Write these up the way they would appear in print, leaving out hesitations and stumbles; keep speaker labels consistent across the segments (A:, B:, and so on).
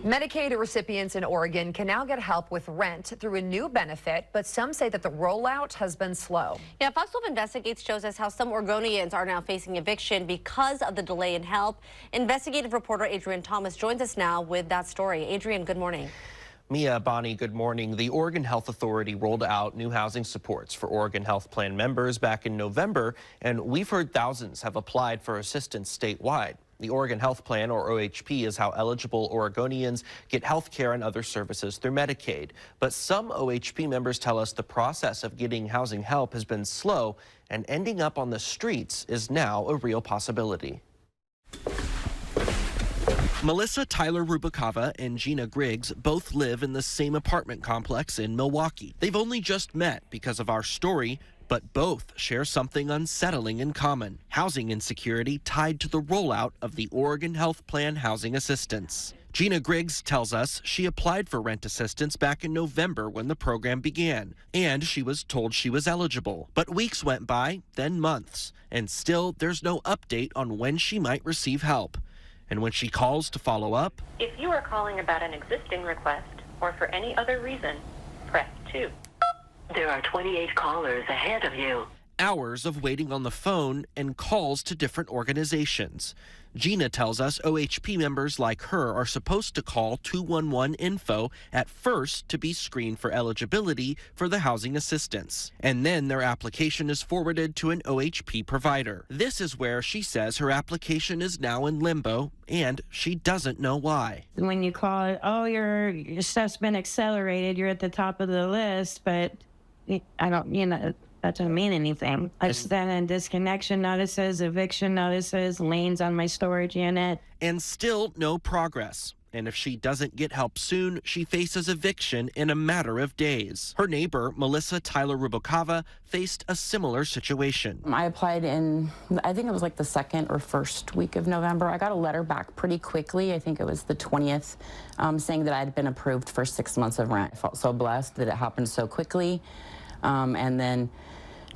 A: Medicaid recipients in Oregon can now get help with rent through a new benefit, but some say that the rollout has been slow.
B: Yeah, Fox 12 Investigates shows us how some Oregonians are now facing eviction because of the delay in help. Investigative reporter Adrian Thomas joins us now with that story. Adrian, good morning.
C: Mia, Bonnie, good morning. The Oregon Health Authority rolled out new housing supports for Oregon Health Plan members back in November, and we've heard thousands have applied for assistance statewide. The Oregon Health Plan, or OHP, is how eligible Oregonians get health care and other services through Medicaid. But some OHP members tell us the process of getting housing help has been slow, and ending up on the streets is now a real possibility. Melissa Tyler Rubicava and Gina Griggs both live in the same apartment complex in Milwaukee. They've only just met because of our story, but both share something unsettling in common: housing insecurity tied to the rollout of the Oregon Health Plan housing assistance. Gina Griggs tells us she applied for rent assistance back in November when the program began, and she was told she was eligible. But weeks went by, then months, and still there's no update on when she might receive help. And when she calls to follow up,
D: if you are calling about an existing request or for any other reason, press 2. There are 28 callers ahead of you.
C: hours of waiting on the phone and calls to different organizations. Gina tells us OHP members like her are supposed to call 211-INFO at first to be screened for eligibility for the housing assistance. And then their application is forwarded to an OHP provider. This is where she says her application is now in limbo and she doesn't know why.
E: When you call it, oh, your stuff's been accelerated, you're at the top of the list, but I don't, that doesn't mean anything. I've sent in disconnection notices, eviction notices, liens on my storage unit.
C: And still no progress. And if she doesn't get help soon, she faces eviction in a matter of days. Her neighbor, Melissa Tyler Rubicava, faced a similar situation.
F: I applied in, I think it was like the second or first week of November. I got a letter back pretty quickly. I think it was the 20th, saying that I had been approved for 6 months of rent. I felt so blessed that it happened so quickly. And then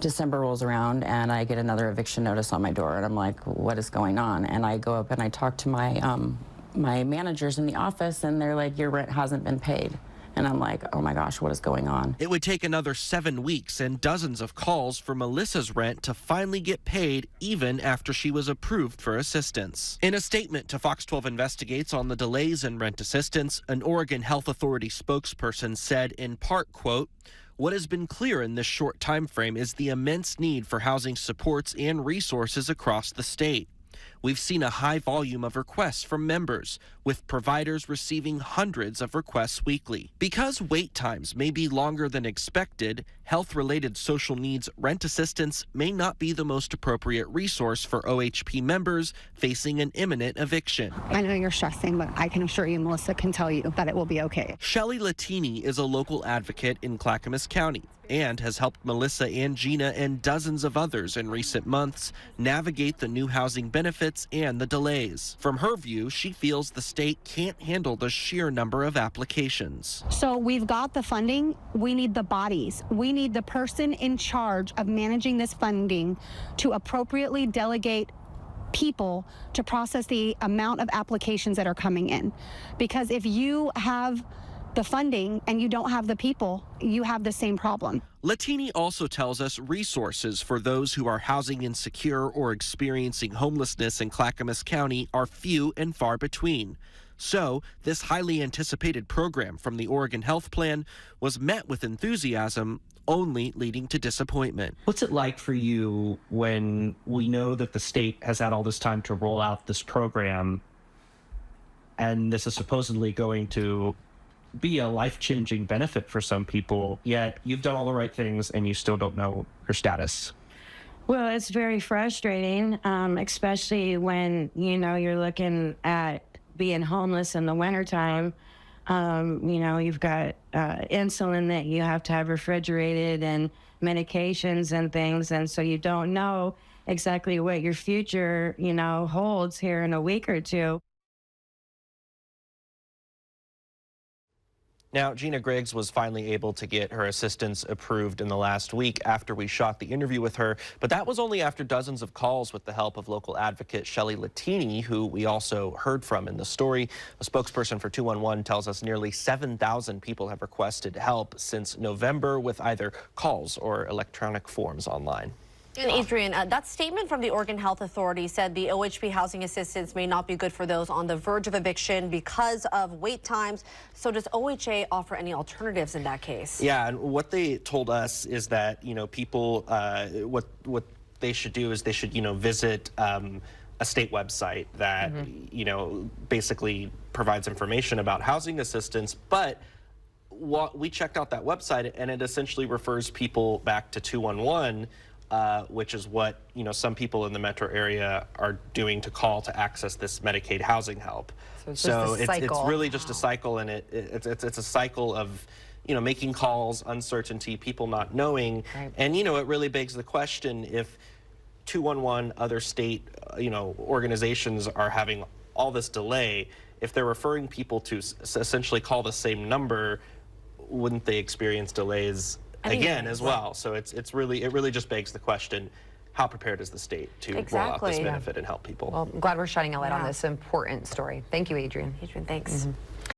F: December rolls around and I get another eviction notice on my door, and I'm like, what is going on? And I go up and I talk to my managers in the office, and they're like, your rent hasn't been paid. And I'm like, oh my gosh, what is going on?
C: It would take another 7 weeks and dozens of calls for Melissa's rent to finally get paid, even after she was approved for assistance. In a statement to Fox 12 Investigates on the delays in rent assistance, an Oregon Health Authority spokesperson said in part, quote, "What has been clear in this short time frame is the immense need for housing supports and resources across the state. We've seen a high volume of requests from members, with providers receiving hundreds of requests weekly. Because wait times may be longer than expected, health-related social needs rent assistance may not be the most appropriate resource for OHP members facing an imminent eviction."
G: I know you're stressing, but I can assure you, Melissa can tell you that it will be okay.
C: Shelly Latini is a local advocate in Clackamas County and has helped Melissa and Gina and dozens of others in recent months navigate the new housing benefits and the delays. From her view, she feels the state can't handle the sheer number of applications.
G: So we've got the funding. We need the bodies. We need the person in charge of managing this funding to appropriately delegate people to process the amount of applications that are coming in. Because if you have the funding and you don't have the people, you have the same problem.
C: Latini also tells us resources for those who are housing insecure or experiencing homelessness in Clackamas County are few and far between. So this highly anticipated program from the Oregon Health Plan was met with enthusiasm, only leading to disappointment.
H: What's it like for you when we know that the state has had all this time to roll out this program, and this is supposedly going to be a life-changing benefit for some people, yet you've done all the right things and you still don't know your status?
E: Well, it's very frustrating, especially when, you're looking at being homeless in the wintertime. You've got insulin that you have to have refrigerated and medications and things, and so you don't know exactly what your future, holds here in a week or two.
C: Now, Gina Griggs was finally able to get her assistance approved in the last week after we shot the interview with her, but that was only after dozens of calls with the help of local advocate Shelley Latini, who we also heard from in the story. A spokesperson for 211 tells us nearly 7,000 people have requested help since November with either calls or electronic forms online.
B: And Adrian, that statement from the Oregon Health Authority said the OHP housing assistance may not be good for those on the verge of eviction because of wait times. So does OHA offer any alternatives in that case?
C: Yeah, and what they told us is that, people, what they should do is they should, visit a state website that, basically provides information about housing assistance. But we checked out that website, and it essentially refers people back to 211. Which is what some people in the metro area are doing to call to access this Medicaid housing help.
A: So
C: it's really just a cycle, and it's a cycle of making calls, uncertainty, people not knowing, and it really begs the question if 211 other state organizations are having all this delay, if they're referring people to essentially call the same number, wouldn't they experience delays again as well? So it really just begs the question, how prepared is the state to roll out this benefit and help people?
A: Well, I'm glad we're shining a light on this important story. Thank you, Adrian.
B: Adrian, thanks.